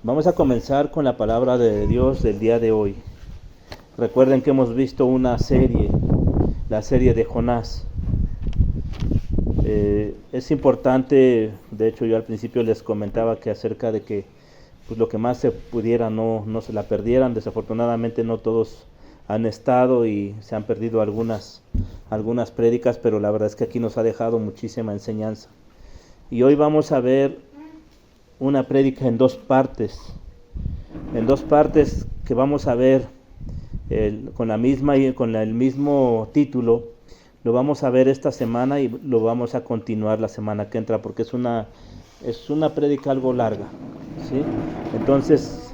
Vamos a comenzar con la palabra de Dios del día de hoy. Recuerden que hemos visto una serie, la serie de Jonás. Es importante, de hecho yo al principio les comentaba que acerca de que pues lo que más se pudiera no se la perdieran. Desafortunadamente no todos han estado y se han perdido algunas prédicas, pero la verdad es que aquí nos ha dejado muchísima enseñanza. Y hoy vamos a ver una prédica en dos partes que vamos a ver con el mismo título. Lo vamos a ver esta semana y lo vamos a continuar la semana que entra, porque es una prédica algo larga, ¿sí? Entonces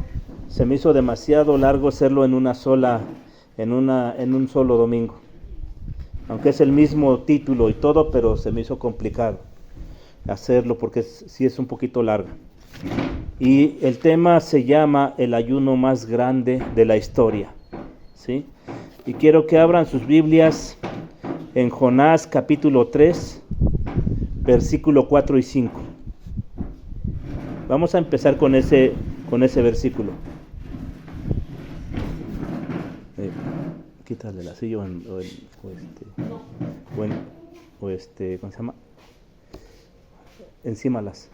se me hizo demasiado largo hacerlo en un solo domingo, aunque es el mismo título y todo, pero se me hizo complicado hacerlo porque sí es un poquito larga. Y el tema se llama el ayuno más grande de la historia, ¿sí? Y quiero que abran sus Biblias en Jonás capítulo 3, versículo 4 y 5. Vamos a empezar con ese versículo. Quítale la silla ¿cómo se llama? Encímalas.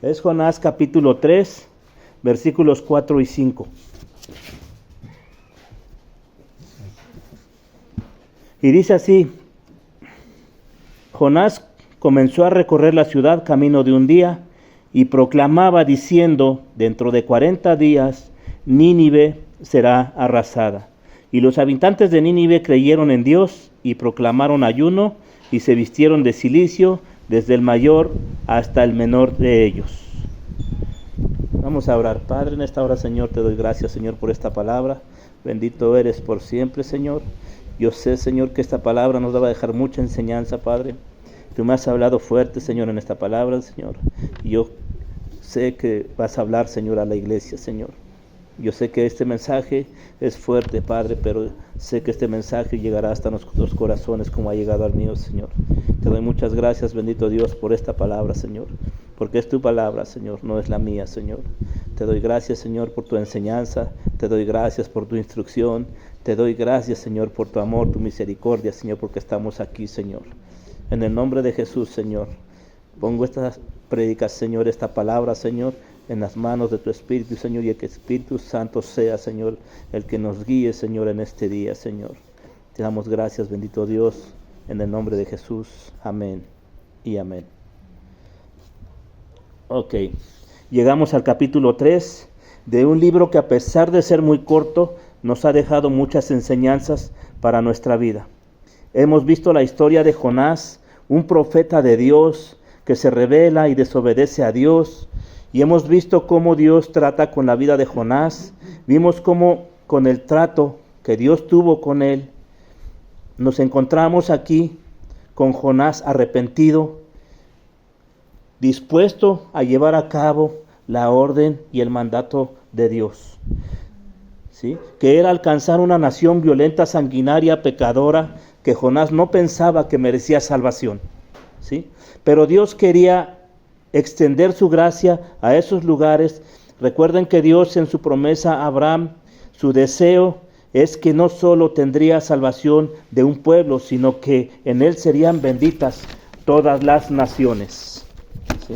Es Jonás capítulo 3, versículos 4 y 5. Y dice así: Jonás comenzó a recorrer la ciudad camino de un día y proclamaba diciendo: dentro de 40 días Nínive será arrasada. Y los habitantes de Nínive creyeron en Dios y proclamaron ayuno y se vistieron de cilicio, desde el mayor hasta el menor de ellos. Vamos a orar. Padre, en esta hora, Señor, te doy gracias, Señor, por esta palabra. Bendito eres por siempre, Señor. Yo sé, Señor, que esta palabra nos va a dejar mucha enseñanza, Padre. Tú me has hablado fuerte, Señor, en esta palabra, Señor. Y yo sé que vas a hablar, Señor, a la iglesia, Señor. Yo sé que este mensaje es fuerte, Padre, pero sé que este mensaje llegará hasta nuestros corazones como ha llegado al mío, Señor. Te doy muchas gracias, bendito Dios, por esta palabra, Señor, porque es tu palabra, Señor, no es la mía, Señor. Te doy gracias, Señor, por tu enseñanza, te doy gracias por tu instrucción, te doy gracias, Señor, por tu amor, tu misericordia, Señor, porque estamos aquí, Señor. En el nombre de Jesús, Señor, pongo estas prédicas, Señor, esta palabra, Señor, en las manos de tu Espíritu, Señor, y que el Espíritu Santo sea, Señor, el que nos guíe, Señor, en este día, Señor. Te damos gracias, bendito Dios, en el nombre de Jesús. Amén y amén. Ok, llegamos al capítulo 3 de un libro que, a pesar de ser muy corto, nos ha dejado muchas enseñanzas para nuestra vida. Hemos visto la historia de Jonás, un profeta de Dios que se rebela y desobedece a Dios. Y hemos visto cómo Dios trata con la vida de Jonás. Vimos cómo con el trato que Dios tuvo con él, nos encontramos aquí con Jonás arrepentido, dispuesto a llevar a cabo la orden y el mandato de Dios, ¿sí? Que era alcanzar una nación violenta, sanguinaria, pecadora, que Jonás no pensaba que merecía salvación, ¿sí? Pero Dios quería extender su gracia a esos lugares. Recuerden que Dios, en su promesa a Abraham, su deseo es que no solo tendría salvación de un pueblo, sino que en él serían benditas todas las naciones, ¿sí?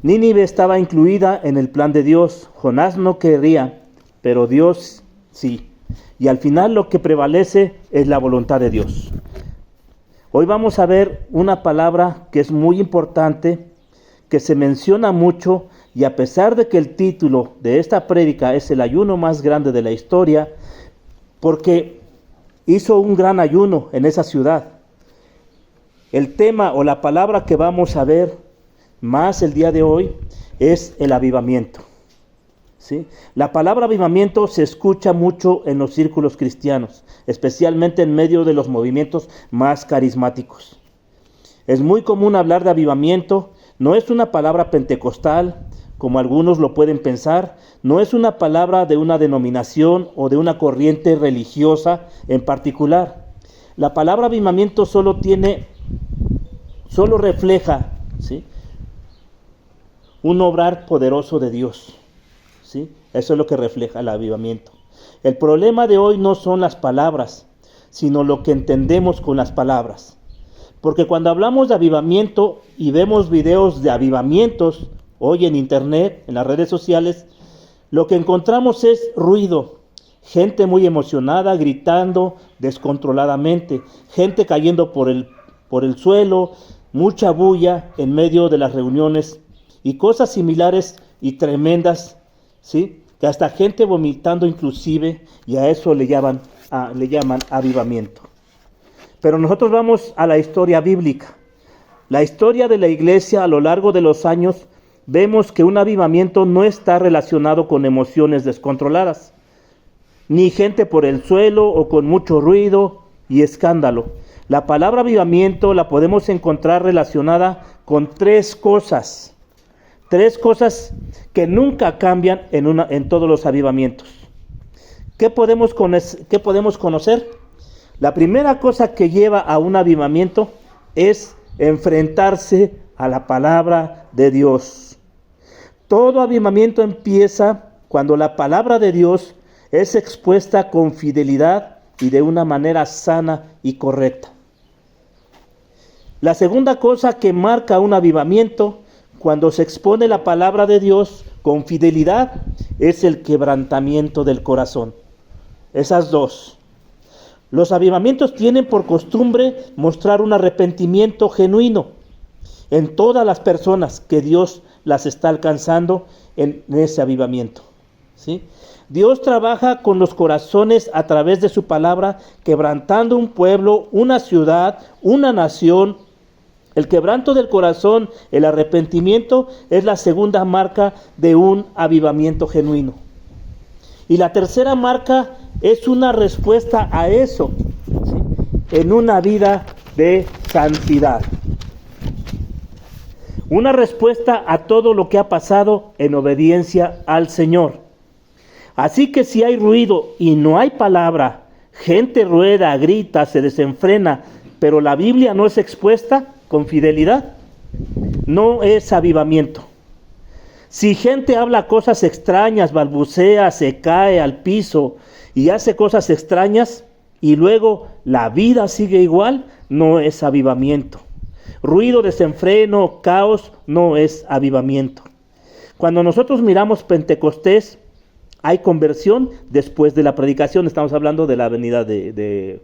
Nínive estaba incluida en el plan de Dios. Jonás no quería, pero Dios sí. Y al final lo que prevalece es la voluntad de Dios. Hoy vamos a ver una palabra que es muy importante, que se menciona mucho, y a pesar de que el título de esta prédica es el ayuno más grande de la historia, porque hizo un gran ayuno en esa ciudad. El tema o la palabra que vamos a ver más el día de hoy es el avivamiento, ¿sí? La palabra avivamiento se escucha mucho en los círculos cristianos, especialmente en medio de los movimientos más carismáticos. Es muy común hablar de avivamiento. No es una palabra pentecostal, como algunos lo pueden pensar, no es una palabra de una denominación o de una corriente religiosa en particular. La palabra avivamiento solo refleja, ¿sí?, un obrar poderoso de Dios, ¿sí? Eso es lo que refleja el avivamiento. El problema de hoy no son las palabras, sino lo que entendemos con las palabras. Porque cuando hablamos de avivamiento y vemos videos de avivamientos hoy en internet, en las redes sociales, lo que encontramos es ruido, gente muy emocionada, gritando descontroladamente, gente cayendo por el suelo, mucha bulla en medio de las reuniones y cosas similares y tremendas, ¿sí?, que hasta gente vomitando inclusive, y a eso le llaman avivamiento. Pero nosotros vamos a la historia bíblica. La historia de la iglesia a lo largo de los años, vemos que un avivamiento no está relacionado con emociones descontroladas, ni gente por el suelo o con mucho ruido y escándalo. La palabra avivamiento la podemos encontrar relacionada con tres cosas que nunca cambian en todos los avivamientos. ¿Qué podemos conocer? La primera cosa que lleva a un avivamiento es enfrentarse a la palabra de Dios. Todo avivamiento empieza cuando la palabra de Dios es expuesta con fidelidad y de una manera sana y correcta. La segunda cosa que marca un avivamiento cuando se expone la palabra de Dios con fidelidad es el quebrantamiento del corazón. Esas dos. Los avivamientos tienen por costumbre mostrar un arrepentimiento genuino en todas las personas que Dios las está alcanzando en ese avivamiento, ¿sí? Dios trabaja con los corazones a través de su palabra, quebrantando un pueblo, una ciudad, una nación. El quebranto del corazón, el arrepentimiento, es la segunda marca de un avivamiento genuino. Y la tercera marca es una respuesta a eso, ¿sí?, en una vida de santidad. Una respuesta a todo lo que ha pasado en obediencia al Señor. Así que si hay ruido y no hay palabra, gente rueda, grita, se desenfrena, pero la Biblia no es expuesta con fidelidad, no es avivamiento. Si gente habla cosas extrañas, balbucea, se cae al piso y hace cosas extrañas y luego la vida sigue igual, no es avivamiento. Ruido, desenfreno, caos, no es avivamiento. Cuando nosotros miramos Pentecostés, hay conversión después de la predicación. Estamos hablando de la venida del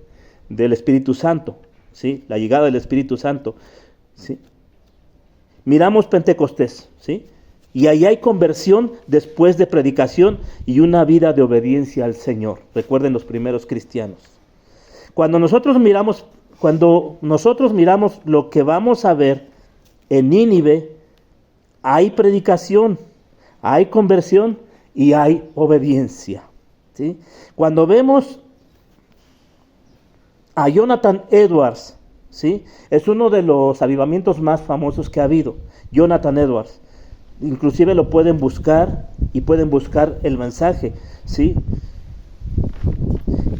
Espíritu Santo, ¿sí?, la llegada del Espíritu Santo, ¿sí? Miramos Pentecostés, ¿sí?, y ahí hay conversión después de predicación y una vida de obediencia al Señor. Recuerden los primeros cristianos. Cuando nosotros miramos lo que vamos a ver en Nínive, hay predicación, hay conversión y hay obediencia, ¿sí? Cuando vemos a Jonathan Edwards, ¿sí?, es uno de los avivamientos más famosos que ha habido. Jonathan Edwards. Inclusive lo pueden buscar y pueden buscar el mensaje, ¿sí?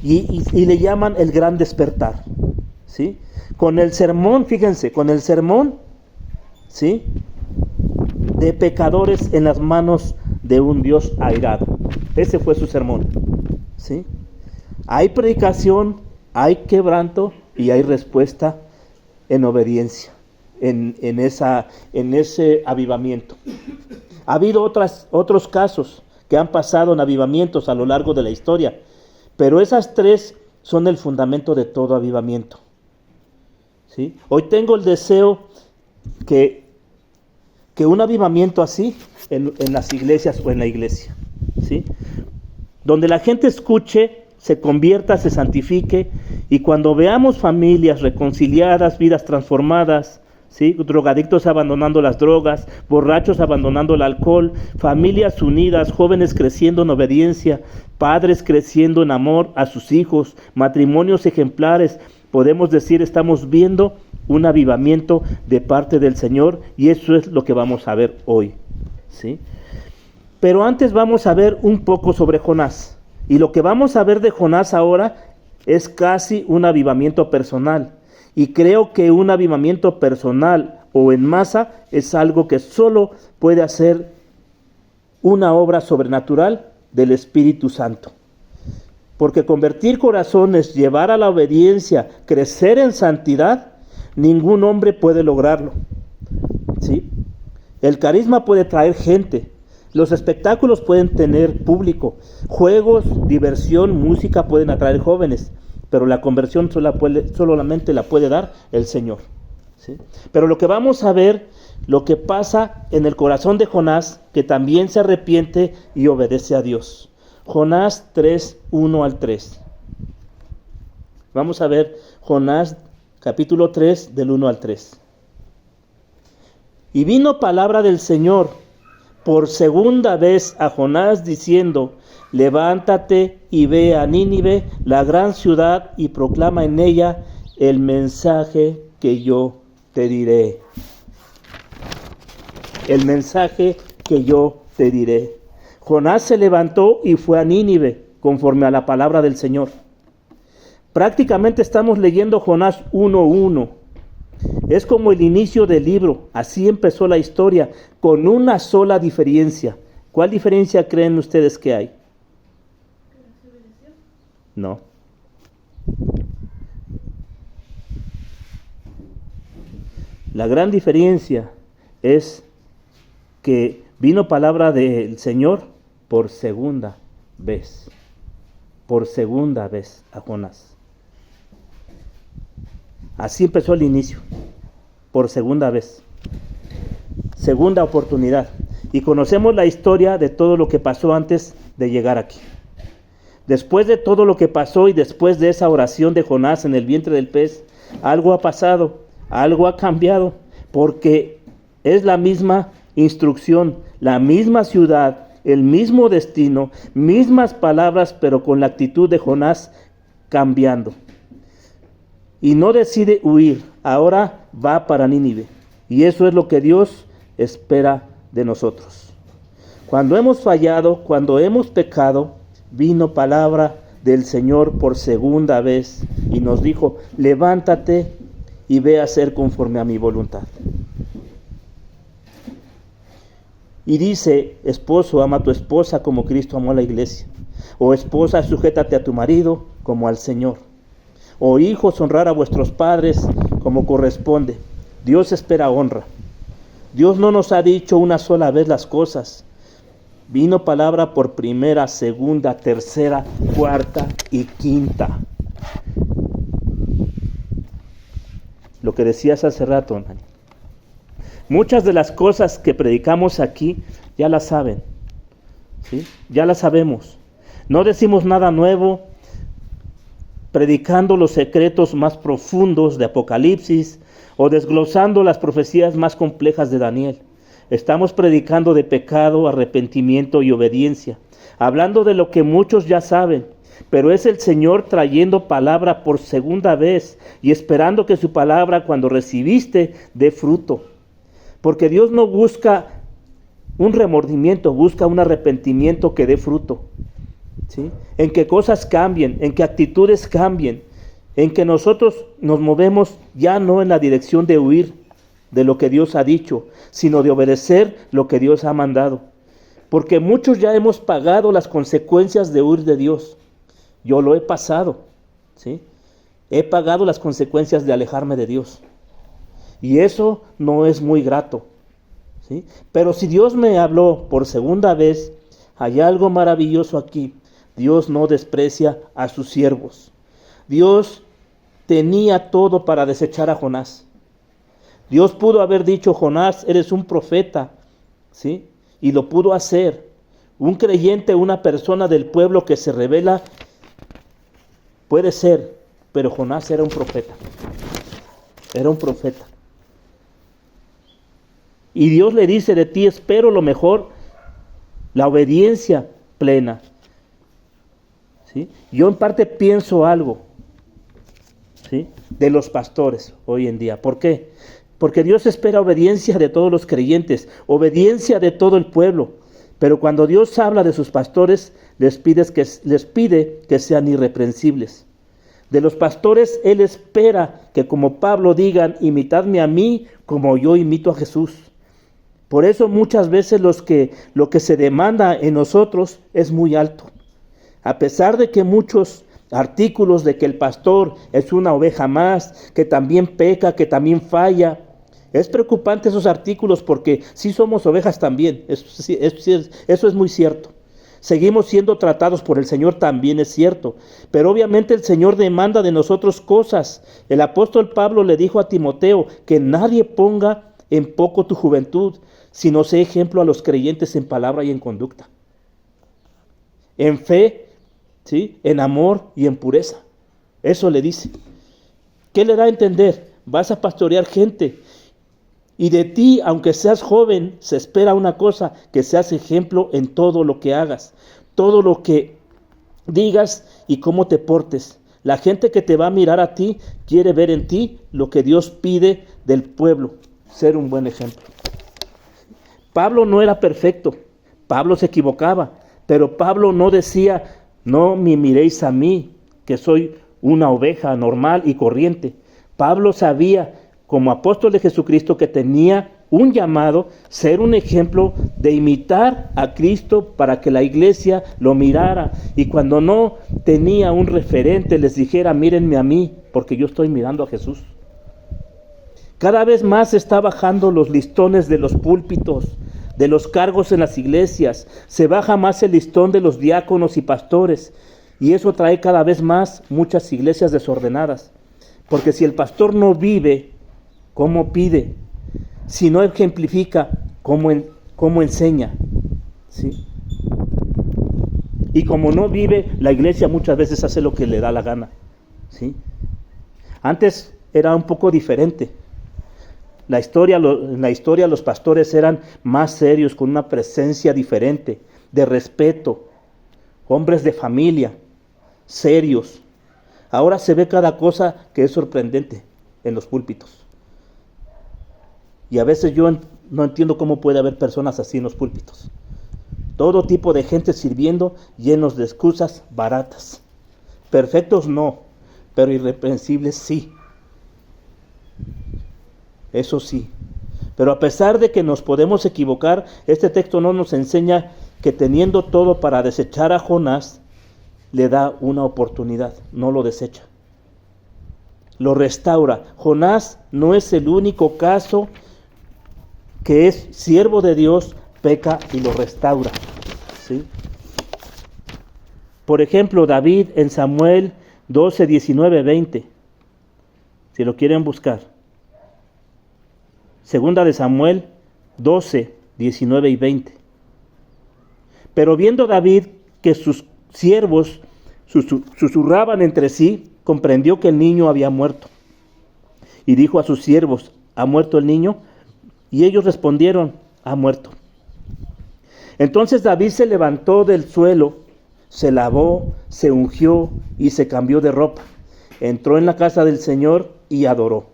Y le llaman el gran despertar, ¿sí? Con el sermón, fíjense, ¿sí?, de pecadores en las manos de un Dios airado. Ese fue su sermón, ¿sí? Hay predicación, hay quebranto y hay respuesta en obediencia. En ese avivamiento. Ha habido otros casos que han pasado en avivamientos a lo largo de la historia, pero esas tres son el fundamento de todo avivamiento, ¿sí? Hoy tengo el deseo que un avivamiento así en las iglesias o en la iglesia, ¿sí?, donde la gente escuche, se convierta, se santifique, y cuando veamos familias reconciliadas, vidas transformadas, ¿sí?, drogadictos abandonando las drogas, borrachos abandonando el alcohol, familias unidas, jóvenes creciendo en obediencia, padres creciendo en amor a sus hijos, matrimonios ejemplares, podemos decir, estamos viendo un avivamiento de parte del Señor, y eso es lo que vamos a ver hoy, ¿sí? Pero antes vamos a ver un poco sobre Jonás. Y lo que vamos a ver de Jonás ahora es casi un avivamiento personal. Y creo que un avivamiento personal o en masa es algo que solo puede hacer una obra sobrenatural del Espíritu Santo. Porque convertir corazones, llevar a la obediencia, crecer en santidad, ningún hombre puede lograrlo. ¿Sí? El carisma puede traer gente. Los espectáculos pueden tener público. Juegos, diversión, música pueden atraer jóvenes. Pero la conversión solamente la puede dar el Señor. ¿Sí? Pero lo que vamos a ver, lo que pasa en el corazón de Jonás, que también se arrepiente y obedece a Dios. Jonás 3, 1 al 3. Vamos a ver Jonás capítulo 3 del 1 al 3. Y vino palabra del Señor por segunda vez a Jonás diciendo: levántate y ve a Nínive, la gran ciudad, y proclama en ella el mensaje que yo te diré. El mensaje que yo te diré. Jonás se levantó y fue a Nínive, conforme a la palabra del Señor. Prácticamente estamos leyendo Jonás 1:1. Es como el inicio del libro. Así empezó la historia, con una sola diferencia. ¿Cuál diferencia creen ustedes que hay? No. La gran diferencia es que vino palabra del Señor por segunda vez. Por segunda vez a Jonás. Así empezó el inicio. Por segunda vez. Segunda oportunidad. Y conocemos la historia de todo lo que pasó antes de llegar aquí. Después de todo lo que pasó y después de esa oración de Jonás en el vientre del pez, algo ha pasado, algo ha cambiado, porque es la misma instrucción, la misma ciudad, el mismo destino, mismas palabras, pero con la actitud de Jonás cambiando. Y no decide huir, ahora va para Nínive. Y eso es lo que Dios espera de nosotros. Cuando hemos fallado, cuando hemos pecado, vino palabra del Señor por segunda vez y nos dijo: levántate y ve a hacer conforme a mi voluntad. Y dice: esposo, ama a tu esposa como Cristo amó a la iglesia. O esposa, sujétate a tu marido como al Señor. O hijos, honrar a vuestros padres como corresponde. Dios espera honra. Dios no nos ha dicho una sola vez las cosas. Vino palabra por primera, segunda, tercera, cuarta y quinta. Lo que decías hace rato, Nani. Muchas de las cosas que predicamos aquí ya las saben, ¿sí? Ya las sabemos. No decimos nada nuevo, predicando los secretos más profundos de Apocalipsis o desglosando las profecías más complejas de Daniel. Estamos predicando de pecado, arrepentimiento y obediencia, hablando de lo que muchos ya saben, pero es el Señor trayendo palabra por segunda vez y esperando que su palabra, cuando recibiste, dé fruto. Porque Dios no busca un remordimiento, busca un arrepentimiento que dé fruto. ¿Sí? En que cosas cambien, en que actitudes cambien, en que nosotros nos movemos ya no en la dirección de huir de lo que Dios ha dicho, sino de obedecer lo que Dios ha mandado. Porque muchos ya hemos pagado las consecuencias de huir de Dios. Yo lo he pasado, ¿sí? He pagado las consecuencias de alejarme de Dios. Y eso no es muy grato, ¿sí? Pero si Dios me habló por segunda vez, hay algo maravilloso aquí. Dios no desprecia a sus siervos. Dios tenía todo para desechar a Jonás. Dios pudo haber dicho: Jonás, eres un profeta, ¿sí? Y lo pudo hacer. Un creyente, una persona del pueblo que se revela, puede ser, pero Jonás era un profeta. Era un profeta. Y Dios le dice: de ti espero lo mejor, la obediencia plena. ¿Sí? Yo en parte pienso algo, ¿sí?, de los pastores hoy en día. ¿Por qué? Porque Dios espera obediencia de todos los creyentes, obediencia de todo el pueblo. Pero cuando Dios habla de sus pastores, les pide que sean irreprensibles. De los pastores, Él espera que como Pablo digan, imitadme a mí como yo imito a Jesús. Por eso muchas veces lo que se demanda en nosotros es muy alto. A pesar de que muchos artículos de que el pastor es una oveja más, que también peca, que también falla, es preocupante esos artículos porque sí somos ovejas también, eso es muy cierto. Seguimos siendo tratados por el Señor, también es cierto, pero obviamente el Señor demanda de nosotros cosas. El apóstol Pablo le dijo a Timoteo que nadie ponga en poco tu juventud, sino sé ejemplo a los creyentes en palabra y en conducta, en fe, ¿sí?, en amor y en pureza. Eso le dice. ¿Qué le da a entender? Vas a pastorear gente. Y de ti, aunque seas joven, se espera una cosa, que seas ejemplo en todo lo que hagas, todo lo que digas y cómo te portes. La gente que te va a mirar a ti quiere ver en ti lo que Dios pide del pueblo, ser un buen ejemplo. Pablo no era perfecto, Pablo se equivocaba, pero Pablo no decía, no me miréis a mí, que soy una oveja normal y corriente. Pablo sabía, como apóstol de Jesucristo, que tenía un llamado, ser un ejemplo de imitar a Cristo para que la iglesia lo mirara. Y cuando no tenía un referente, les dijera, mírenme a mí, porque yo estoy mirando a Jesús. Cada vez más se está bajando los listones de los púlpitos, de los cargos en las iglesias. Se baja más el listón de los diáconos y pastores. Y eso trae cada vez más muchas iglesias desordenadas. Porque si el pastor no vive, ¿cómo pide? Si no ejemplifica, ¿cómo enseña? ¿Sí? Y como no vive, la iglesia muchas veces hace lo que le da la gana. ¿Sí? Antes era un poco diferente. En la historia los pastores eran más serios, con una presencia diferente, de respeto, hombres de familia, serios. Ahora se ve cada cosa que es sorprendente en los púlpitos. Y a veces yo no entiendo cómo puede haber personas así en los púlpitos. Todo tipo de gente sirviendo, llenos de excusas baratas. Perfectos no, pero irreprensibles sí. Eso sí. Pero a pesar de que nos podemos equivocar, este texto no nos enseña que teniendo todo para desechar a Jonás, le da una oportunidad, no lo desecha. Lo restaura. Jonás no es el único caso que es siervo de Dios, peca y lo restaura. ¿Sí? Por ejemplo, David en Samuel 12, 19, 20. Si lo quieren buscar. Segunda de Samuel 12, 19 y 20. Pero viendo David que sus siervos susurraban entre sí, comprendió que el niño había muerto. Y dijo a sus siervos, ¿ha muerto el niño? Y ellos respondieron, ha muerto. Entonces David se levantó del suelo, se lavó, se ungió y se cambió de ropa. Entró en la casa del Señor y adoró.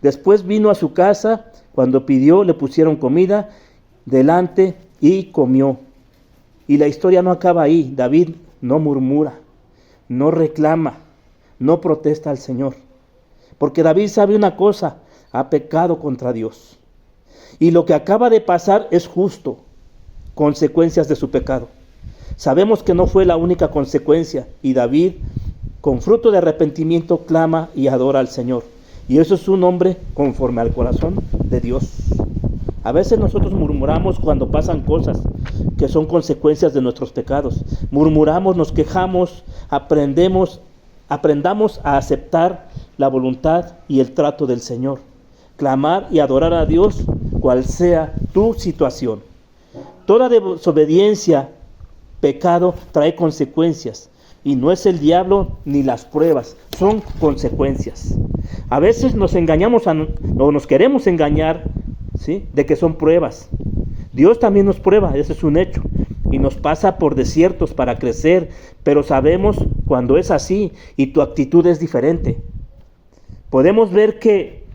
Después vino a su casa. Cuando pidió, le pusieron comida delante y comió. Y la historia no acaba ahí. David no murmura, no reclama, no protesta al Señor. Porque David sabe una cosa, ha pecado contra Dios. Y lo que acaba de pasar es justo, consecuencias de su pecado. Sabemos que no fue la única consecuencia. Y David, con fruto de arrepentimiento, clama y adora al Señor. Y eso es un hombre conforme al corazón de Dios. A veces nosotros murmuramos cuando pasan cosas que son consecuencias de nuestros pecados. Murmuramos, nos quejamos, aprendamos a aceptar la voluntad y el trato del Señor. Clamar y adorar a Dios, cual sea tu situación. Toda desobediencia, pecado, trae consecuencias. Y no es el diablo ni las pruebas, son consecuencias. A veces nos engañamos o nos queremos engañar, ¿sí?, de que son pruebas. Dios también nos prueba, ese es un hecho. Y nos pasa por desiertos para crecer, pero sabemos cuando es así y tu actitud es diferente. Podemos ver que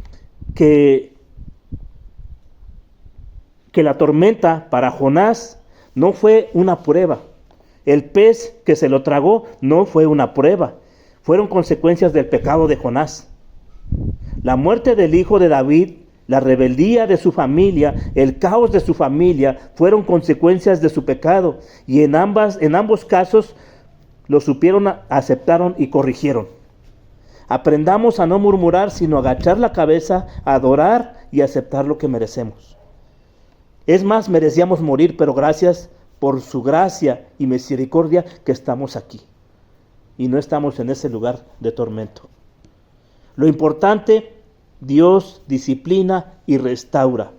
la tormenta para Jonás No fue una prueba. El pez que se lo tragó no fue una prueba. Fueron consecuencias del pecado de Jonás. La muerte del hijo de David, la rebeldía de su familia, el caos de su familia, fueron consecuencias de su pecado. Y en ambos casos lo supieron, aceptaron y corrigieron. Aprendamos a no murmurar, sino agachar la cabeza, adorar y aceptar lo que merecemos. Es más, merecíamos morir, pero gracias por su gracia y misericordia que estamos aquí. Y no estamos en ese lugar de tormento. Lo importante, Dios disciplina y restaura.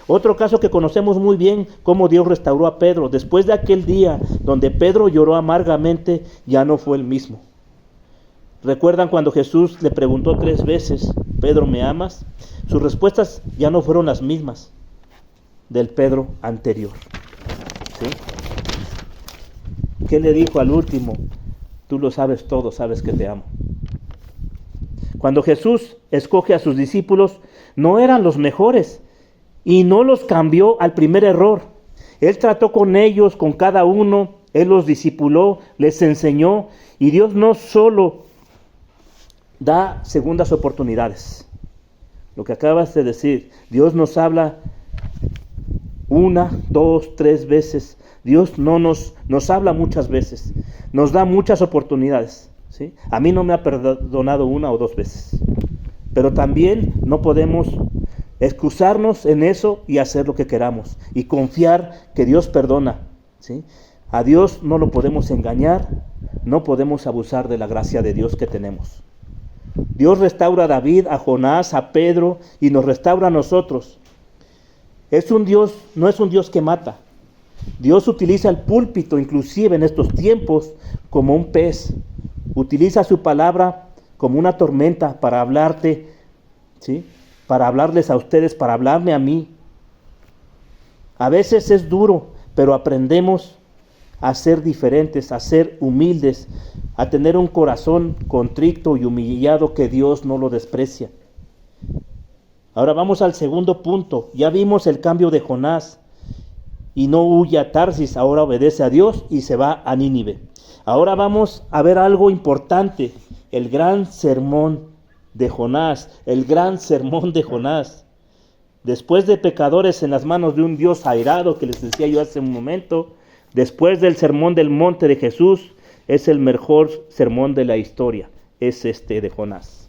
Otro caso que conocemos muy bien, cómo Dios restauró a Pedro. Después de aquel día donde Pedro lloró amargamente, ya no fue el mismo. ¿Recuerdan cuando Jesús le preguntó 3 veces, Pedro, ¿me amas? Sus respuestas ya no fueron las mismas del Pedro anterior. ¿Sí? ¿Qué le dijo al último? Tú lo sabes todo, sabes que te amo. Cuando Jesús escoge a sus discípulos, no eran los mejores y no los cambió al primer error. Él trató con ellos, con cada uno, Él los discipuló, les enseñó, y Dios no solo da segundas oportunidades. Lo que acabas de decir, Dios nos habla 1, 2, 3 veces. Dios no nos habla muchas veces, nos da muchas oportunidades, ¿sí? A mí no me ha perdonado 1 o 2 veces, pero también no podemos excusarnos en eso y hacer lo que queramos y confiar que Dios perdona, ¿sí? A Dios no lo podemos engañar, no podemos abusar de la gracia de Dios que tenemos. Dios restaura a David, a Jonás, a Pedro y nos restaura a nosotros. No es un Dios que mata. Dios utiliza el púlpito, inclusive en estos tiempos, como un pez. Utiliza su palabra como una tormenta para hablarte, ¿sí? Para hablarles a ustedes, para hablarme a mí. A veces es duro, pero aprendemos a ser diferentes, a ser humildes, a tener un corazón contrito y humillado que Dios no lo desprecia. Ahora vamos al segundo punto. Ya vimos el cambio de Jonás y no huye a Tarsis, ahora obedece a Dios y se va a Nínive. Ahora vamos a ver algo importante, el gran sermón de Jonás, el gran sermón de Jonás. Después de pecadores en las manos de un Dios airado, que les decía yo hace un momento, después del sermón del monte de Jesús, es el mejor sermón de la historia, es este de Jonás.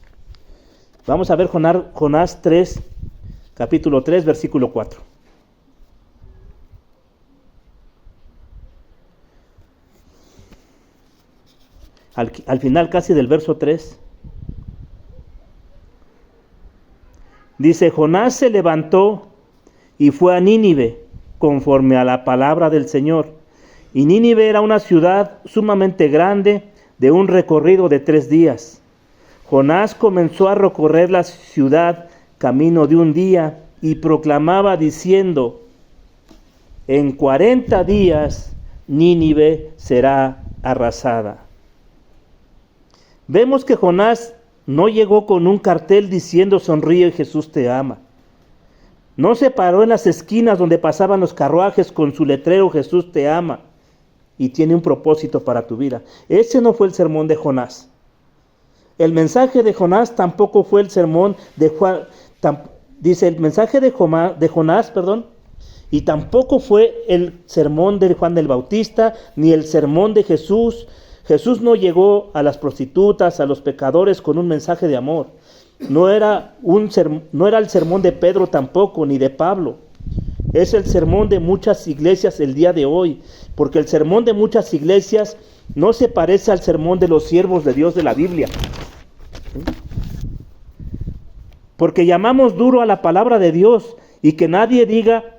Vamos a ver Jonás 3, capítulo 3, versículo 4. Al final casi del verso 3, dice, Jonás se levantó y fue a Nínive, conforme a la palabra del Señor. Y Nínive era una ciudad sumamente grande, de un recorrido de 3 días. Jonás comenzó a recorrer la ciudad camino de un día y proclamaba diciendo, en 40 días Nínive será arrasada. Vemos que Jonás no llegó con un cartel diciendo, sonríe, Jesús te ama. No se paró en las esquinas donde pasaban los carruajes con su letrero, Jesús te ama y tiene un propósito para tu vida. Ese no fue el sermón de Jonás. El mensaje de Jonás tampoco fue el sermón de Juan, dice el mensaje de Jonás, y tampoco fue el sermón de Juan el Bautista, ni el sermón de Jesús. Jesús no llegó a las prostitutas, a los pecadores con un mensaje de amor. No era el sermón de Pedro tampoco, ni de Pablo. Es el sermón de muchas iglesias el día de hoy, porque el sermón de muchas iglesias no se parece al sermón de los siervos de Dios de la Biblia. Porque llamamos duro a la palabra de Dios y que nadie diga,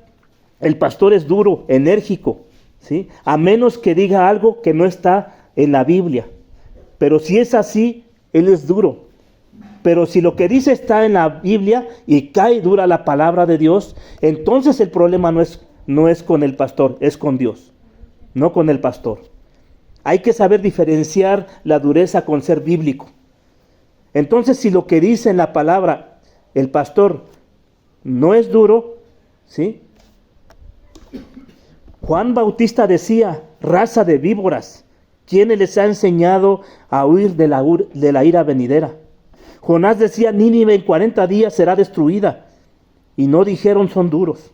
el pastor es duro, enérgico, ¿sí? A menos que diga algo que no está en la Biblia. Pero si es así, él es duro. Pero si lo que dice está en la Biblia y cae dura la palabra de Dios, entonces el problema no es con el pastor, es con Dios, no con el pastor. Hay que saber diferenciar la dureza con ser bíblico. Entonces, si lo que dice en la palabra el pastor no es duro, ¿sí? Juan Bautista decía, raza de víboras, ¿quién les ha enseñado a huir de la ira venidera? Jonás decía, Nínive en 40 días será destruida. Y no dijeron, son duros.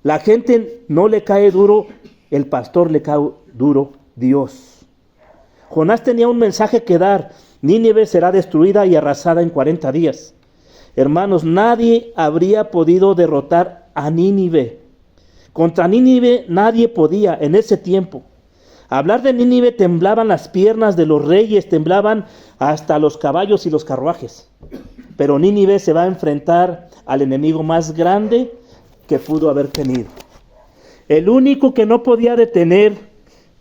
La gente no le cae duro, el pastor le cae duro, Dios. Jonás tenía un mensaje que dar. Nínive será destruida y arrasada en 40 días. Hermanos, nadie habría podido derrotar a Nínive. Contra Nínive nadie podía en ese tiempo. Hablar de Nínive temblaban las piernas de los reyes, temblaban hasta los caballos y los carruajes. Pero Nínive se va a enfrentar al enemigo más grande que pudo haber tenido. El único que no podía detener,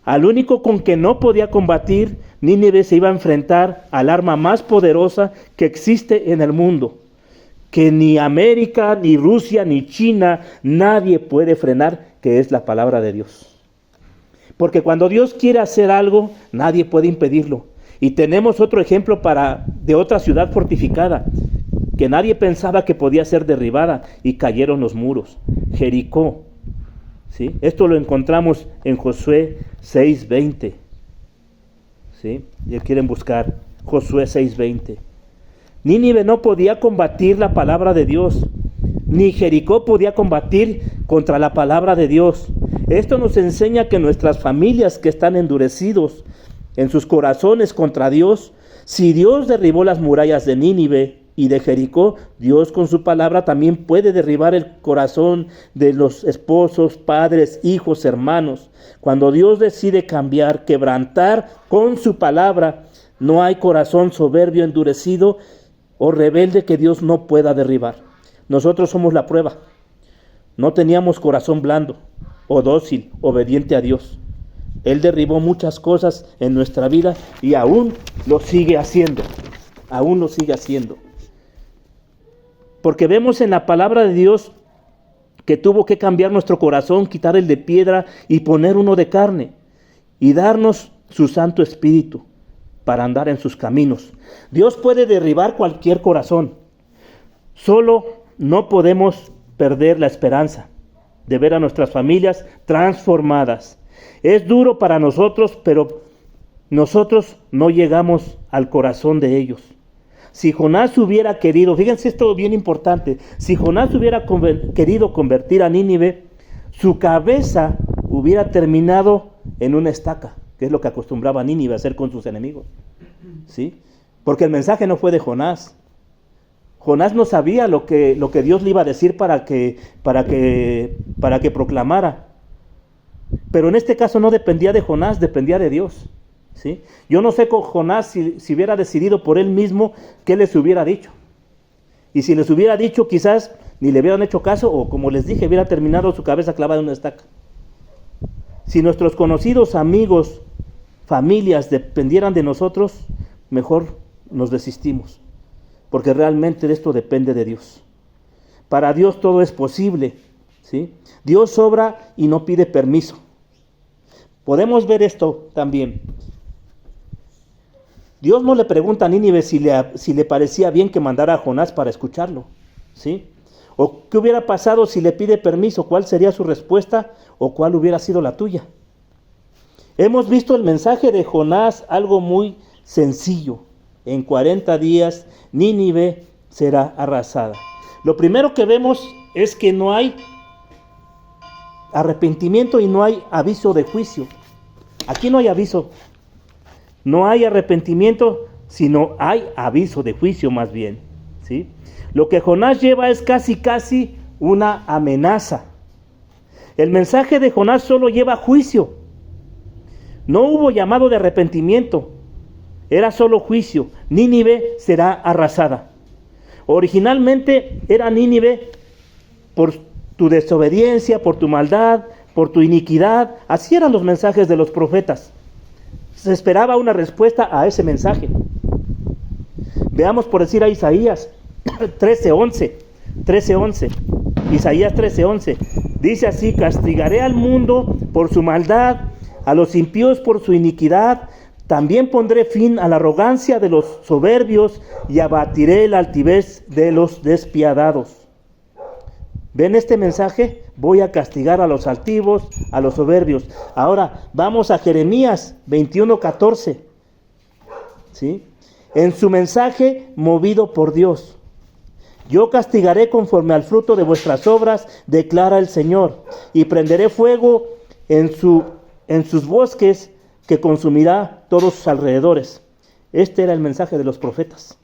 al único con que no podía combatir, Nínive se iba a enfrentar al arma más poderosa que existe en el mundo, que ni América, ni Rusia, ni China, nadie puede frenar, que es la palabra de Dios. Porque cuando Dios quiere hacer algo, nadie puede impedirlo. Y tenemos otro ejemplo de otra ciudad fortificada, que nadie pensaba que podía ser derribada, y cayeron los muros. Jericó. ¿Sí? Esto lo encontramos en Josué 6:20. ¿Sí? Ya quieren buscar Josué 6:20. Nínive no podía combatir la palabra de Dios, ni Jericó podía combatir contra la palabra de Dios. Esto nos enseña que nuestras familias que están endurecidos en sus corazones contra Dios, si Dios derribó las murallas de Nínive y de Jericó, Dios con su palabra también puede derribar el corazón de los esposos, padres, hijos, hermanos. Cuando Dios decide cambiar, quebrantar con su palabra, no hay corazón soberbio, endurecido o rebelde que Dios no pueda derribar. Nosotros somos la prueba. No teníamos corazón blando o dócil, obediente a Dios. Él derribó muchas cosas en nuestra vida y aún lo sigue haciendo. Aún lo sigue haciendo. Porque vemos en la palabra de Dios que tuvo que cambiar nuestro corazón, quitar el de piedra y poner uno de carne y darnos su Santo Espíritu para andar en sus caminos. Dios puede derribar cualquier corazón. Solo no podemos perder la esperanza de ver a nuestras familias transformadas. Es duro para nosotros, pero nosotros no llegamos al corazón de ellos. Si Jonás hubiera querido, fíjense esto bien importante, si Jonás hubiera querido convertir a Nínive, su cabeza hubiera terminado en una estaca, que es lo que acostumbraba Nínive a hacer con sus enemigos. ¿Sí? Porque el mensaje no fue de Jonás. Jonás no sabía lo que Dios le iba a decir para que proclamara. Pero en este caso no dependía de Jonás, dependía de Dios. ¿Sí? Yo no sé con Jonás si hubiera decidido por él mismo qué les hubiera dicho. Y si les hubiera dicho, quizás ni le hubieran hecho caso, o como les dije, hubiera terminado su cabeza clavada en una estaca. Si nuestros conocidos, amigos, familias dependieran de nosotros, mejor nos desistimos. Porque realmente de esto depende de Dios. Para Dios todo es posible. ¿Sí? Dios obra y no pide permiso. Podemos ver esto también. Dios no le pregunta a Nínive si le parecía bien que mandara a Jonás para escucharlo. ¿Sí? ¿O qué hubiera pasado si le pide permiso? ¿Cuál sería su respuesta o cuál hubiera sido la tuya? Hemos visto el mensaje de Jonás, algo muy sencillo. En 40 días Nínive será arrasada. Lo primero que vemos es que no hay arrepentimiento y no hay aviso de juicio. Aquí no hay aviso. No hay arrepentimiento, sino hay aviso de juicio más bien. ¿Sí? Lo que Jonás lleva es casi una amenaza. El mensaje de Jonás solo lleva juicio. No hubo llamado de arrepentimiento. Era solo juicio. Nínive será arrasada. Originalmente era Nínive por tu desobediencia, por tu maldad, por tu iniquidad. Así eran los mensajes de los profetas. Se esperaba una respuesta a ese mensaje. Veamos por decir a Isaías 13:11. Isaías 13:11. Dice así: castigaré al mundo por su maldad, a los impíos por su iniquidad. También pondré fin a la arrogancia de los soberbios y abatiré la altivez de los despiadados. ¿Ven este mensaje? voy a castigar a los altivos, a los soberbios. Ahora vamos a Jeremías 21:14. ¿Sí? En su mensaje movido por Dios. Yo castigaré conforme al fruto de vuestras obras, declara el Señor, y prenderé fuego en sus bosques que consumirá todos sus alrededores. Este era el mensaje de los profetas.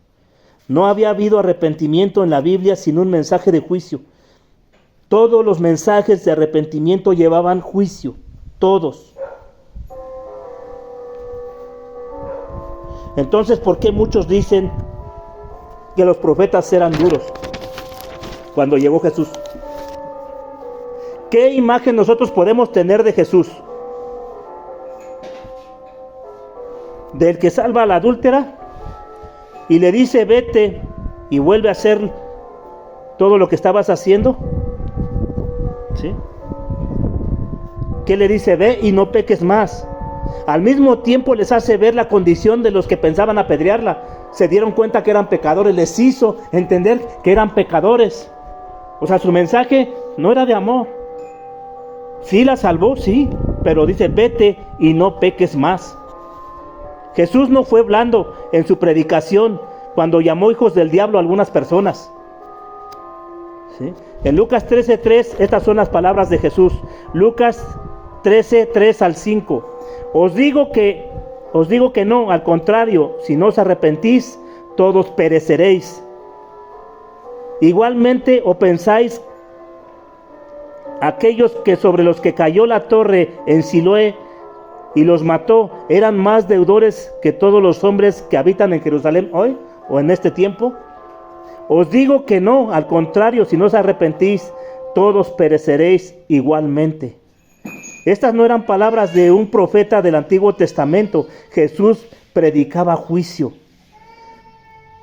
No había habido arrepentimiento en la Biblia sin un mensaje de juicio. Todos los mensajes de arrepentimiento llevaban juicio, todos. Entonces, ¿por qué muchos dicen que los profetas eran duros cuando llegó Jesús? ¿Qué imagen nosotros podemos tener de Jesús? Del que salva a la adúltera y le dice vete y vuelve a hacer todo lo que estabas haciendo. ¿Sí? ¿Qué le dice? Ve y no peques más. Al mismo tiempo les hace ver la condición de los que pensaban apedrearla. Se dieron cuenta que eran pecadores, les hizo entender que eran pecadores. O sea, su mensaje no era de amor. Sí la salvó, sí, pero dice vete y no peques más. Jesús no fue blando en su predicación cuando llamó hijos del diablo a algunas personas. ¿Sí? En Lucas 13:3, estas son las palabras de Jesús. Lucas 13:3 al 5. Os digo que no, al contrario, si no os arrepentís, todos pereceréis. Igualmente, ¿o pensáis aquellos que sobre los que cayó la torre en Siloé y los mató eran más deudores que todos los hombres que habitan en Jerusalén hoy o en este tiempo? Os digo que no, al contrario, si no os arrepentís, todos pereceréis igualmente. Estas no eran palabras de un profeta del Antiguo Testamento. Jesús predicaba juicio.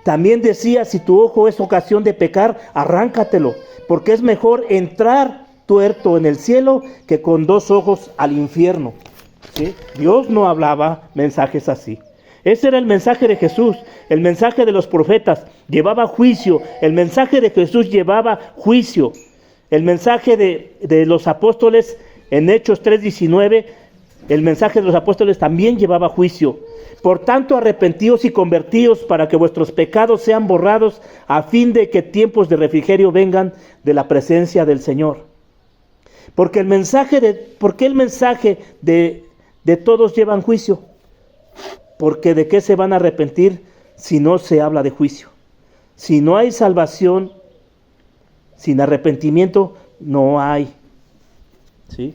También decía, si tu ojo es ocasión de pecar, arráncatelo, porque es mejor entrar tuerto en el cielo que con 2 ojos al infierno. ¿Sí? Dios no hablaba mensajes así. Ese era el mensaje de Jesús. El mensaje de los profetas llevaba juicio. El mensaje de Jesús llevaba juicio. El mensaje de los apóstoles en Hechos 3:19, el mensaje de los apóstoles también llevaba juicio. Por tanto, arrepentíos y convertíos para que vuestros pecados sean borrados, a fin de que tiempos de refrigerio vengan de la presencia del Señor. ¿Por qué el mensaje de todos llevan juicio? Porque ¿de qué se van a arrepentir si no se habla de juicio? Si no hay salvación, sin arrepentimiento no hay. ¿Sí?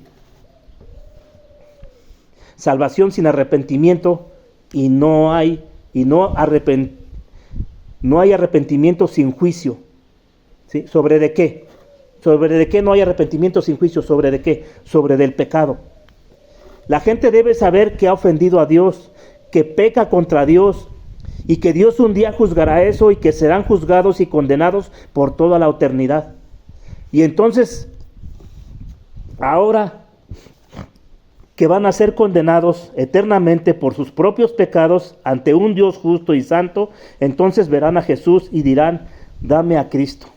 Salvación sin arrepentimiento y no hay arrepentimiento sin juicio. ¿Sí? ¿Sobre de qué? ¿Sobre de qué no hay arrepentimiento sin juicio? ¿Sobre de qué? Sobre del pecado. La gente debe saber que ha ofendido a Dios, que peca contra Dios y que Dios un día juzgará eso y que serán juzgados y condenados por toda la eternidad. Y entonces, ahora que van a ser condenados eternamente por sus propios pecados ante un Dios justo y santo, entonces verán a Jesús y dirán, dame a Cristo,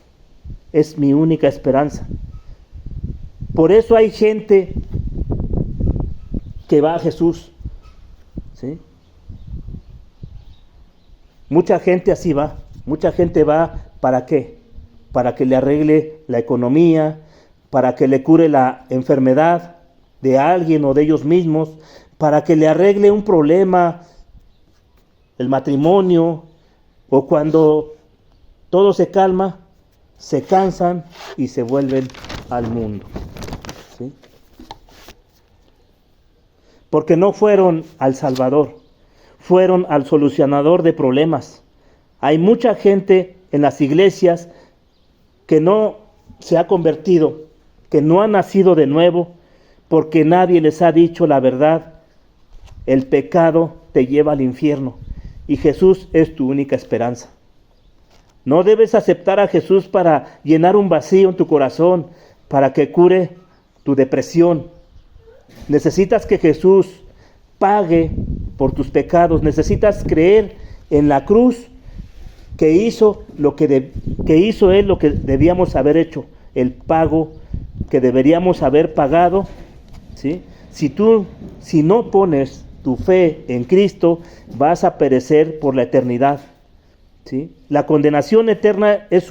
es mi única esperanza. Por eso hay gente que va a Jesús, ¿sí? Mucha gente así va, mucha gente va, ¿para qué? Para que le arregle la economía, para que le cure la enfermedad de alguien o de ellos mismos, para que le arregle un problema, el matrimonio, o cuando todo se calma, se cansan y se vuelven al mundo. ¿Sí? Porque no fueron al Salvador, fueron al solucionador de problemas. Hay mucha gente en las iglesias que no se ha convertido, que no ha nacido de nuevo, porque nadie les ha dicho la verdad. El pecado te lleva al infierno y Jesús es tu única esperanza. No debes aceptar a Jesús para llenar un vacío en tu corazón, para que cure tu depresión. Necesitas que Jesús pague por tus pecados. Necesitas creer en la cruz que hizo Él lo que debíamos haber hecho, el pago que deberíamos haber pagado, ¿sí? Si no pones tu fe en Cristo, vas a perecer por la eternidad, ¿sí? La condenación eterna es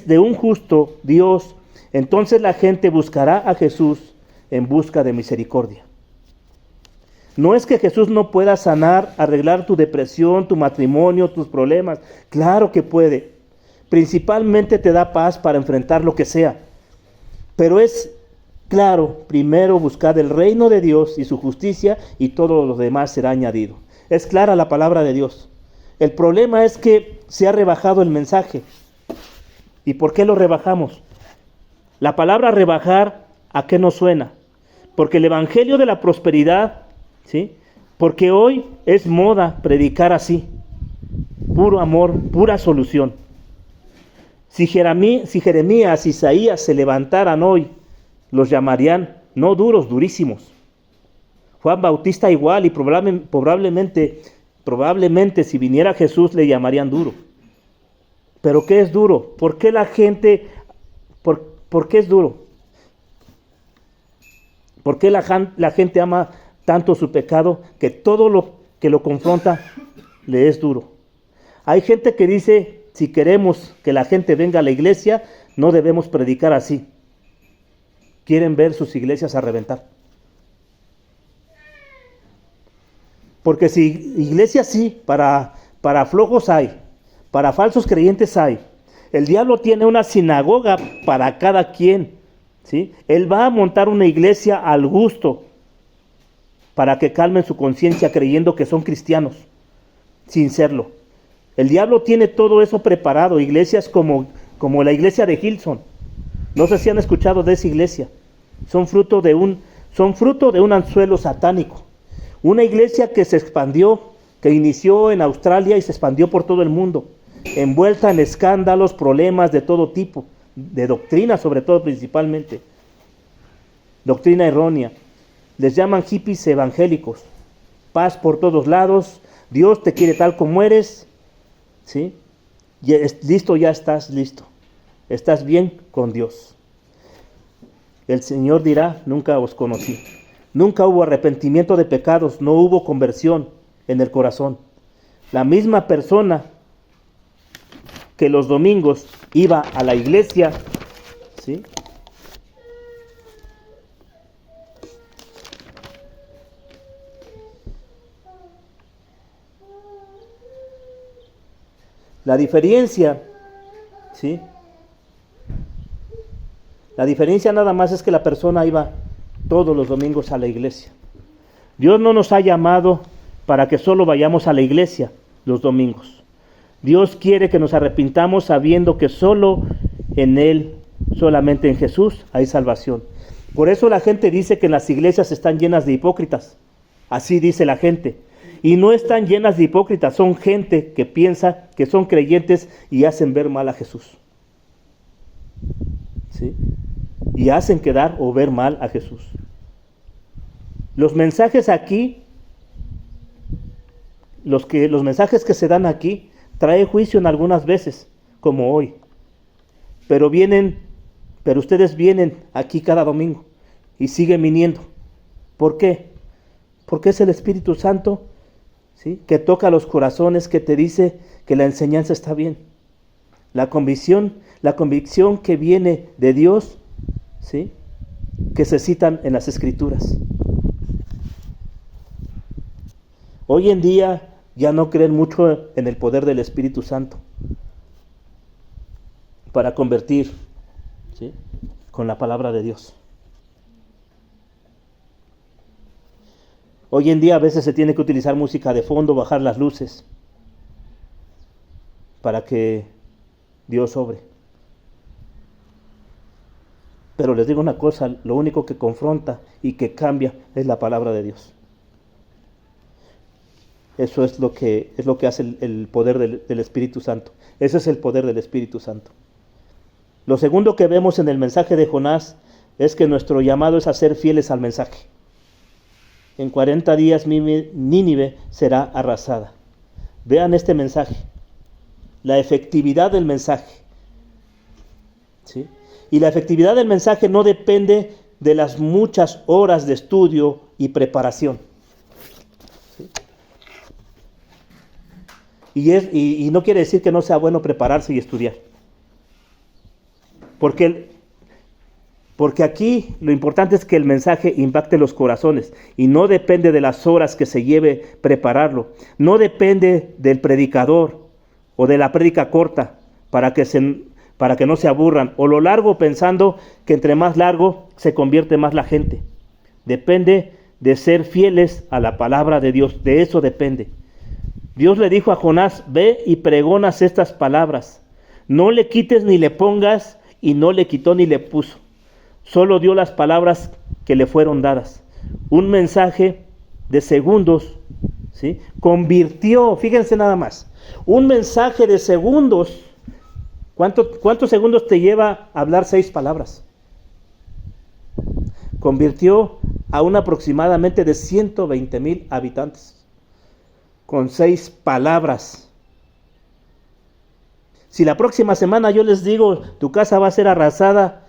de un justo Dios. Entonces la gente buscará a Jesús en busca de misericordia. No es que Jesús no pueda sanar, arreglar tu depresión, tu matrimonio, tus problemas. Claro que puede. Principalmente te da paz para enfrentar lo que sea. Pero es claro, primero buscad el reino de Dios y su justicia, y todo lo demás será añadido. Es clara la palabra de Dios. El problema es que se ha rebajado el mensaje. ¿Y por qué lo rebajamos? La palabra rebajar, ¿a qué nos suena? Porque el evangelio de la prosperidad, ¿sí? Porque hoy es moda predicar así. Puro amor, pura solución. Si Jeremías, Isaías se levantaran hoy, los llamarían no duros, durísimos. Juan Bautista igual, y probablemente si viniera Jesús le llamarían duro. ¿Pero qué es duro? ¿Por qué la gente, por qué es duro? ¿Por qué la gente ama tanto su pecado que todo lo que lo confronta le es duro? Hay gente que dice, si queremos que la gente venga a la iglesia, no debemos predicar así. Quieren ver sus iglesias a reventar. Porque si iglesias sí, para flojos hay, para falsos creyentes hay. El diablo tiene una sinagoga para cada quien, ¿sí? Él va a montar una iglesia al gusto para que calmen su conciencia creyendo que son cristianos, sin serlo. El diablo tiene todo eso preparado, iglesias como la iglesia de Hillsong. No sé si han escuchado de esa iglesia. Son fruto de un anzuelo satánico. Una iglesia que se expandió, que inició en Australia y se expandió por todo el mundo, envuelta en escándalos, problemas de todo tipo, de doctrina sobre todo principalmente, doctrina errónea. Les llaman hippies evangélicos. Paz por todos lados, Dios te quiere tal como eres, ¿sí? Listo, ya estás listo. Estás bien con Dios. El Señor dirá, nunca os conocí. Nunca hubo arrepentimiento de pecados, no hubo conversión en el corazón. La misma persona que los domingos iba a la iglesia, ¿sí? La diferencia, ¿sí? La diferencia nada más es que la persona iba todos los domingos a la iglesia. Dios no nos ha llamado para que solo vayamos a la iglesia los domingos. Dios quiere que nos arrepintamos sabiendo que solo en Él, solamente en Jesús, hay salvación. Por eso la gente dice que las iglesias están llenas de hipócritas. Así dice la gente. Y no están llenas de hipócritas, son gente que piensa que son creyentes y hacen ver mal a Jesús. ¿Sí? Y hacen quedar o ver mal a Jesús. Los mensajes aquí, los mensajes que se dan aquí, trae juicio en algunas veces, como hoy. Pero ustedes vienen aquí cada domingo y siguen viniendo. ¿Por qué? Porque es el Espíritu Santo, ¿sí?, que toca los corazones, que te dice que la enseñanza está bien. La convicción que viene de Dios, ¿sí?, que se citan en las Escrituras. Hoy en día ya no creen mucho en el poder del Espíritu Santo para convertir, ¿sí?, con la palabra de Dios. Hoy en día a veces se tiene que utilizar música de fondo, bajar las luces para que Dios obre. Pero les digo una cosa, lo único que confronta y que cambia es la palabra de Dios. Eso es lo que hace el poder del Espíritu Santo. Ese es el poder del Espíritu Santo. Lo segundo que vemos en el mensaje de Jonás es que nuestro llamado es a ser fieles al mensaje. En 40 días Nínive será arrasada. Vean este mensaje, la efectividad del mensaje, ¿sí? Y la efectividad del mensaje no depende de las muchas horas de estudio y preparación. ¿Sí? Y no quiere decir que no sea bueno prepararse y estudiar. Porque aquí lo importante es que el mensaje impacte los corazones y no depende de las horas que se lleve prepararlo. No depende del predicador o de la prédica corta para que no se aburran, o lo largo pensando que entre más largo se convierte más la gente. Depende de ser fieles a la palabra de Dios, de eso depende. Dios le dijo a Jonás: ve y pregonas estas palabras, no le quites ni le pongas, y no le quitó ni le puso, solo dio las palabras que le fueron dadas. Un mensaje de segundos, ¿sí? Convirtió, fíjense nada más, un mensaje de segundos. ¿Cuántos segundos te lleva hablar 6 palabras? Convirtió a un aproximadamente de 120,000 habitantes con 6 palabras. Si la próxima semana yo les digo, tu casa va a ser arrasada,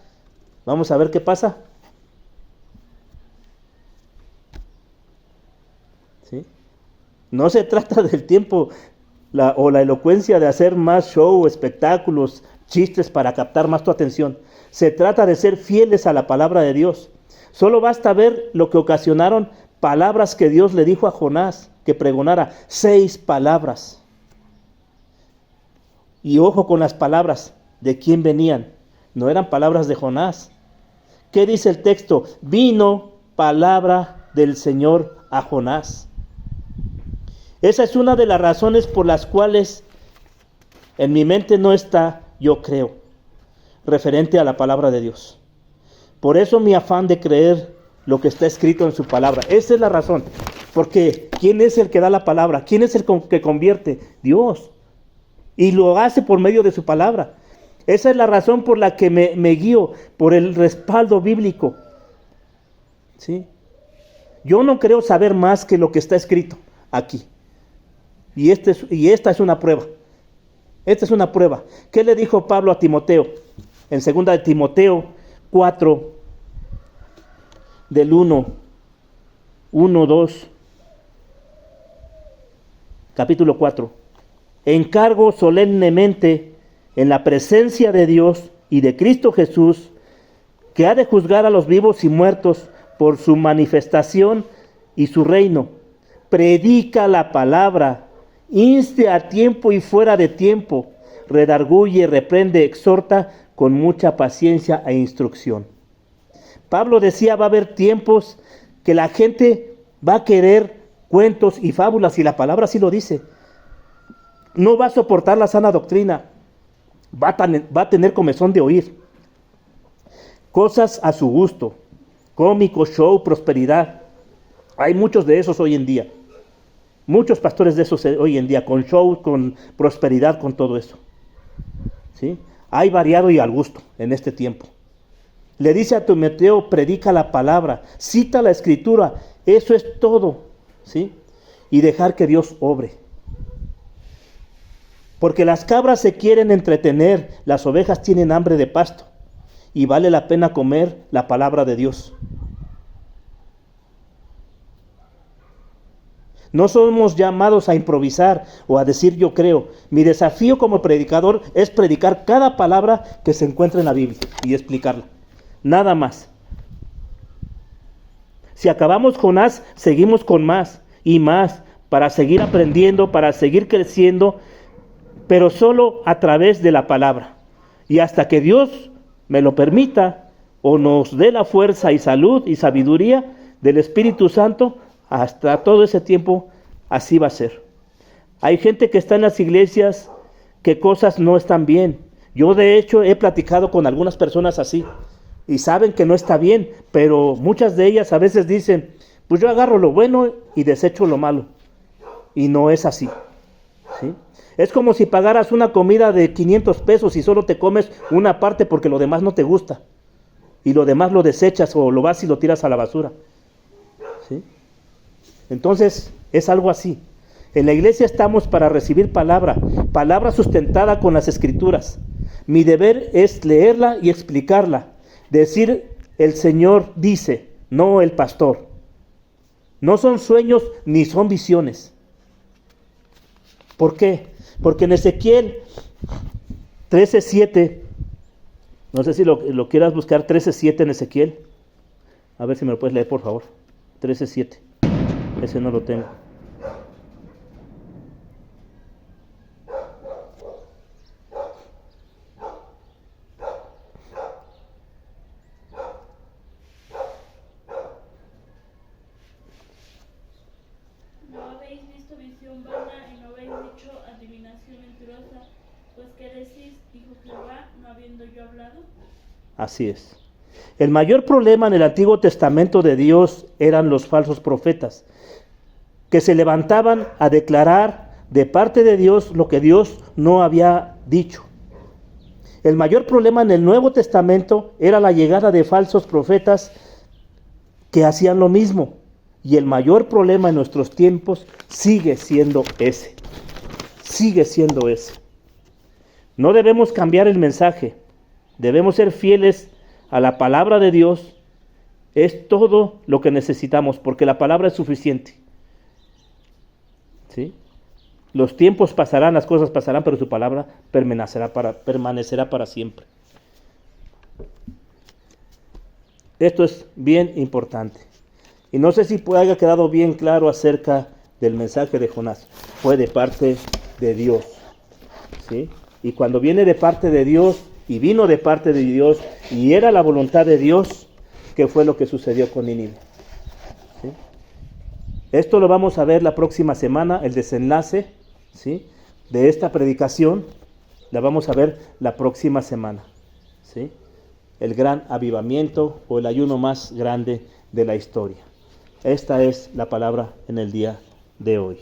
vamos a ver qué pasa. ¿Sí? No se trata del tiempo o la elocuencia de hacer más show, espectáculos, chistes para captar más tu atención. Se trata de ser fieles a la palabra de Dios. Solo basta ver lo que ocasionaron palabras que Dios le dijo a Jonás que pregonara. 6 palabras. Y ojo con las palabras, ¿de quién venían? No eran palabras de Jonás. ¿Qué dice el texto? Vino palabra del Señor a Jonás. Esa es una de las razones por las cuales en mi mente no está, yo creo, referente a la palabra de Dios. Por eso mi afán de creer lo que está escrito en su palabra. Esa es la razón. Porque ¿quién es el que da la palabra? ¿Quién es el que convierte? Dios. Y lo hace por medio de su palabra. Esa es la razón por la que me guío, por el respaldo bíblico. ¿Sí? Yo no creo saber más que lo que está escrito aquí. Y esta es una prueba. Esta es una prueba. ¿Qué le dijo Pablo a Timoteo? En 2 de Timoteo 4, del 2, capítulo 4. Encargo solemnemente en la presencia de Dios y de Cristo Jesús, que ha de juzgar a los vivos y muertos por su manifestación y su reino. Predica la palabra, inste a tiempo y fuera de tiempo, redarguye, reprende, exhorta con mucha paciencia e instrucción. Pablo decía, va a haber tiempos que la gente va a querer cuentos y fábulas, y la palabra sí lo dice. No va a soportar la sana doctrina, va a tener comezón de oír. Cosas a su gusto, cómico, show, prosperidad. Hay muchos de esos hoy en día. Muchos pastores de esos hoy en día, con show, con prosperidad, con todo eso. ¿Sí? Hay variado y al gusto en este tiempo. Le dice a Timoteo, predica la palabra, cita la escritura, eso es todo. ¿Sí? Y dejar que Dios obre. Porque las cabras se quieren entretener, las ovejas tienen hambre de pasto, y vale la pena comer la palabra de Dios. No somos llamados a improvisar o a decir yo creo. Mi desafío como predicador es predicar cada palabra que se encuentra en la Biblia y explicarla. Nada más. Si acabamos Jonás, seguimos con más y más para seguir aprendiendo, para seguir creciendo, pero solo a través de la palabra. Y hasta que Dios me lo permita o nos dé la fuerza y salud y sabiduría del Espíritu Santo, hasta todo ese tiempo así va a ser. Hay gente que está en las iglesias que cosas no están bien. Yo de hecho he platicado con algunas personas así y saben que no está bien, pero muchas de ellas a veces dicen, pues yo agarro lo bueno y desecho lo malo. Y no es así. ¿Sí? Es como si pagaras una comida de 500 pesos y solo te comes una parte porque lo demás no te gusta. Y lo demás lo desechas o lo vas y lo tiras a la basura. ¿Sí? Entonces, es algo así. En la iglesia estamos para recibir palabra sustentada con las escrituras. Mi deber es leerla y explicarla. Decir, el Señor dice, no el pastor. No son sueños ni son visiones. ¿Por qué? Porque en Ezequiel 13:7, no sé si lo quieras buscar, 13:7 en Ezequiel. A ver si me lo puedes leer, por favor. 13:7. Ese no lo tengo. No habéis visto visión vana y no habéis dicho adivinación mentirosa, pues ¿qué decís? Dijo Jehová, no habiendo yo hablado. Así es. El mayor problema en el Antiguo Testamento de Dios eran los falsos profetas, que se levantaban a declarar de parte de Dios lo que Dios no había dicho. El mayor problema en el Nuevo Testamento era la llegada de falsos profetas que hacían lo mismo. Y el mayor problema en nuestros tiempos sigue siendo ese. Sigue siendo ese. No debemos cambiar el mensaje. Debemos ser fieles a la palabra de Dios. Es todo lo que necesitamos, porque la palabra es suficiente. ¿Sí? Los tiempos pasarán, las cosas pasarán, pero su palabra permanecerá para siempre. Esto es bien importante. Y no sé si haya quedado bien claro acerca del mensaje de Jonás. Fue de parte de Dios. ¿Sí? Y cuando viene de parte de Dios, y vino de parte de Dios, y era la voluntad de Dios, ¿qué fue lo que sucedió con Nínive? ¿Sí? Esto lo vamos a ver la próxima semana, el desenlace, ¿sí?, de esta predicación. La vamos a ver la próxima semana. ¿Sí? El gran avivamiento o el ayuno más grande de la historia. Esta es la palabra en el día de hoy.